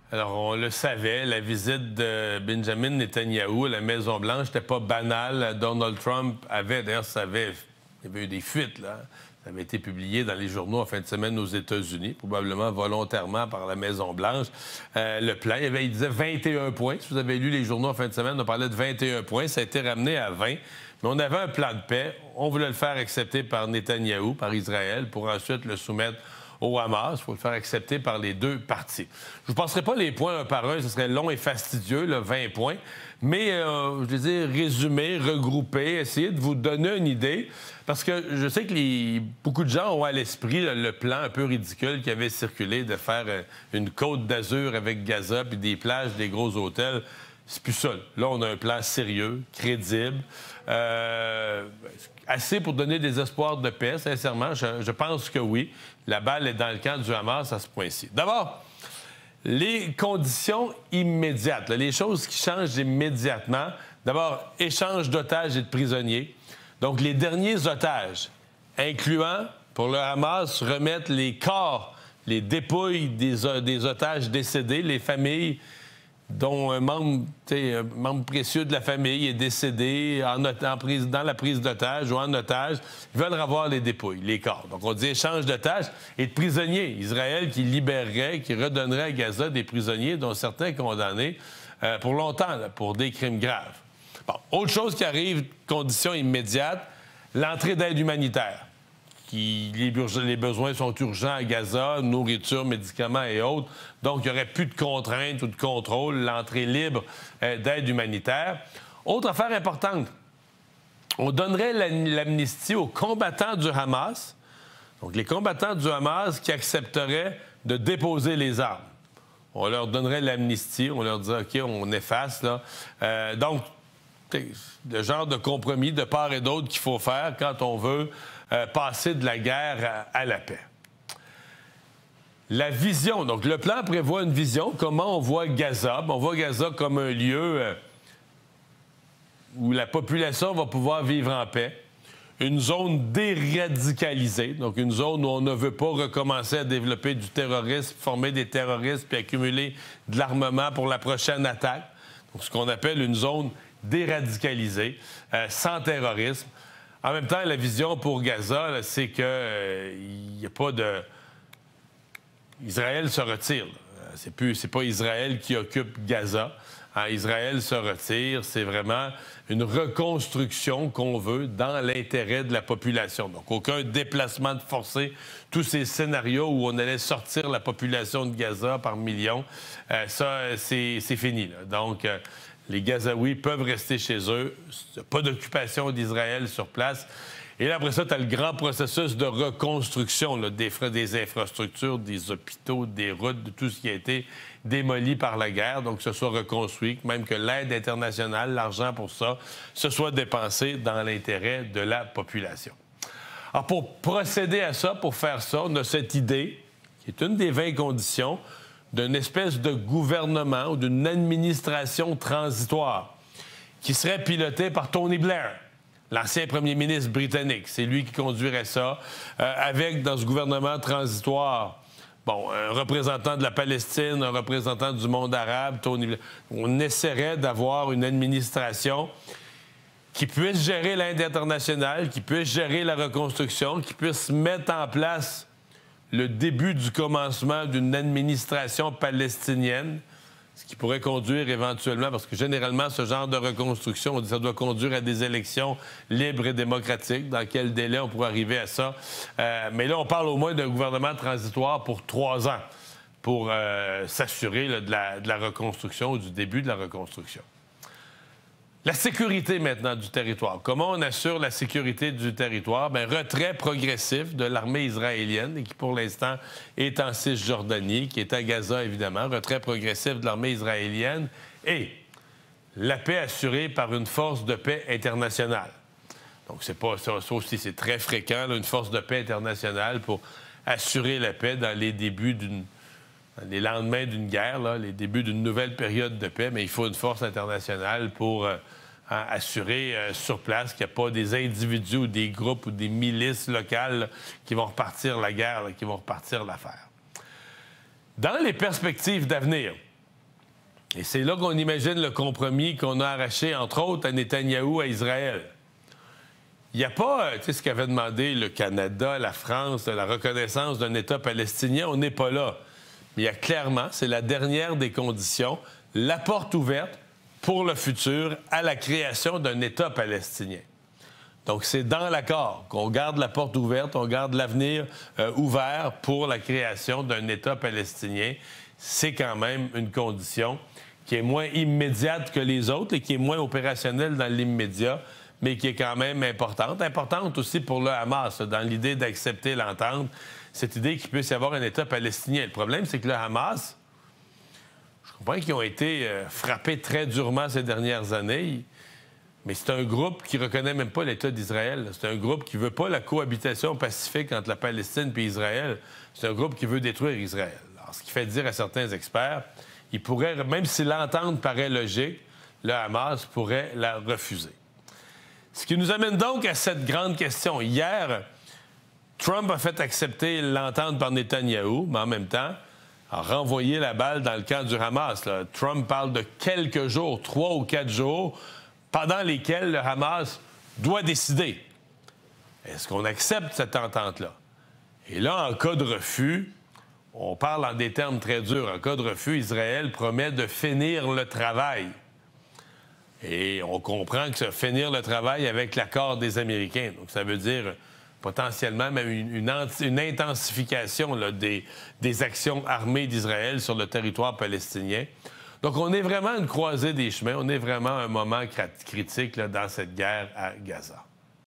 Alors, on le savait, la visite de Benjamin Netanyahou à la Maison-Blanche n'était pas banale. Donald Trump avait, d'ailleurs, il y avait eu des fuites, là. Ça avait été publié dans les journaux en fin de semaine aux États-Unis, probablement volontairement par la Maison-Blanche. Le plan, il disait 21 points. Si vous avez lu les journaux en fin de semaine, on parlait de 21 points. Ça a été ramené à 20. Mais on avait un plan de paix. On voulait le faire accepter par Netanyahou, par Israël, pour ensuite le soumettre au Hamas. Il faut le faire accepter par les deux parties. Je ne vous passerai pas les points un par un. Ce serait long et fastidieux, là, 20 points. Mais, je veux dire, résumer, regrouper, essayer de vous donner une idée. Parce que je sais que beaucoup de gens ont à l'esprit le plan un peu ridicule qui avait circulé de faire une côte d'Azur avec Gaza puis des plages, des gros hôtels. C'est plus ça. Là, on a un plan sérieux, crédible, assez pour donner des espoirs de paix, sincèrement. Je pense que oui. La balle est dans le camp du Hamas à ce point-ci. D'abord, les conditions immédiates, là, les choses qui changent immédiatement. D'abord, échange d'otages et de prisonniers. Donc, les derniers otages, incluant, pour le Hamas, remettre les corps, les dépouilles des otages décédés, les familles dont un membre précieux de la famille est décédé dans la prise d'otage ou en otage, ils veulent revoir les dépouilles, les corps. Donc, on dit échange d'otages et de prisonniers. Israël qui libérerait, qui redonnerait à Gaza des prisonniers, dont certains condamnés pour longtemps, là, pour des crimes graves. Bon, autre chose qui arrive, condition immédiate, l'entrée d'aide humanitaire. Les besoins sont urgents à Gaza, nourriture, médicaments et autres. Donc, il n'y aurait plus de contraintes ou de contrôle, l'entrée libre d'aide humanitaire. Autre affaire importante, on donnerait l'amnistie aux combattants du Hamas. Donc, les combattants du Hamas qui accepteraient de déposer les armes. On leur donnerait l'amnistie, on leur dirait, OK, on efface, là. Donc, le genre de compromis de part et d'autre qu'il faut faire quand on veut passer de la guerre à la paix. La vision. Donc, le plan prévoit une vision. Comment on voit Gaza? On voit Gaza comme un lieu où la population va pouvoir vivre en paix. Une zone déradicalisée. Donc, une zone où on ne veut pas recommencer à développer du terrorisme, former des terroristes puis accumuler de l'armement pour la prochaine attaque. Donc, ce qu'on appelle une zone déradicalisée, sans terrorisme. En même temps, la vision pour Gaza, là, c'est qu'il n'y a pas de... Israël se retire. C'est pas Israël qui occupe Gaza. Israël se retire. C'est vraiment une reconstruction qu'on veut dans l'intérêt de la population. Donc, aucun déplacement de forcé. Tous ces scénarios où on allait sortir la population de Gaza par millions, ça, c'est fini, là. Donc, les Gazaouis peuvent rester chez eux. Pas d'occupation d'Israël sur place. Et là, après ça, tu as le grand processus de reconstruction là, des infrastructures, des hôpitaux, des routes, de tout ce qui a été démoli par la guerre. Donc, que ce soit reconstruit, même que l'aide internationale, l'argent pour ça, se soit dépensé dans l'intérêt de la population. Alors, pour procéder à ça, pour faire ça, on a cette idée, qui est une des 20 conditions, d'une espèce de gouvernement ou d'une administration transitoire qui serait pilotée par Tony Blair, l'ancien premier ministre britannique. C'est lui qui conduirait ça, avec, dans ce gouvernement transitoire, un représentant de la Palestine, un représentant du monde arabe, Tony Blair. On essaierait d'avoir une administration qui puisse gérer l'aide internationale, qui puisse gérer la reconstruction, qui puisse mettre en place le début du commencement d'une administration palestinienne, ce qui pourrait conduire éventuellement, parce que généralement, ce genre de reconstruction, on dit que ça doit conduire à des élections libres et démocratiques. Dans quel délai on pourrait arriver à ça? Mais là, on parle au moins d'un gouvernement transitoire pour 3 ans, pour s'assurer là, de la reconstruction ou du début de la reconstruction. La sécurité maintenant du territoire. Comment on assure la sécurité du territoire? Bien, retrait progressif de l'armée israélienne, qui pour l'instant est en Cisjordanie, qui est à Gaza évidemment. Retrait progressif de l'armée israélienne et la paix assurée par une force de paix internationale. Donc, c'est pas ça aussi, c'est très fréquent, là, une force de paix internationale pour assurer la paix dans les débuts les lendemains d'une guerre, là, les débuts d'une nouvelle période de paix, mais il faut une force internationale pour assurer sur place qu'il n'y a pas des individus ou des groupes ou des milices locales là, qui vont repartir la guerre, là, qui vont repartir l'affaire. Dans les perspectives d'avenir, Et c'est là qu'on imagine le compromis qu'on a arraché, entre autres, à Netanyahou, à Israël. Il n'y a pas, tu sais, ce qu'avait demandé le Canada, la France, la reconnaissance d'un État palestinien, on n'est pas là. Mais il y a clairement, c'est la dernière des conditions, la porte ouverte pour le futur à la création d'un État palestinien. Donc, c'est dans l'accord qu'on garde la porte ouverte, on garde l'avenir ouvert pour la création d'un État palestinien. C'est quand même une condition qui est moins immédiate que les autres et qui est moins opérationnelle dans l'immédiat, mais qui est quand même importante. Importante aussi pour le Hamas, dans l'idée d'accepter l'entente, cette idée qu'il puisse y avoir un État palestinien. Le problème, c'est que le Hamas, je comprends qu'ils ont été frappés très durement ces dernières années, mais c'est un groupe qui ne reconnaît même pas l'État d'Israël. C'est un groupe qui ne veut pas la cohabitation pacifique entre la Palestine et Israël. C'est un groupe qui veut détruire Israël. Alors, ce qui fait dire à certains experts, il pourrait, même si l'entente paraît logique, le Hamas pourrait la refuser. Ce qui nous amène donc à cette grande question. Hier, Trump a fait accepter l'entente par Netanyahou, mais en même temps, a renvoyé la balle dans le camp du Hamas. Là. Trump parle de quelques jours, 3 ou 4 jours, pendant lesquels le Hamas doit décider. Est-ce qu'on accepte cette entente-là? Et là, en cas de refus, on parle en des termes très durs. En cas de refus, Israël promet de finir le travail. Et on comprend que ça finir le travail avec l'accord des Américains. Donc, ça veut dire potentiellement même une intensification là, des actions armées d'Israël sur le territoire palestinien. Donc, on est vraiment à une croisée des chemins. On est vraiment à un moment critique là, dans cette guerre à Gaza.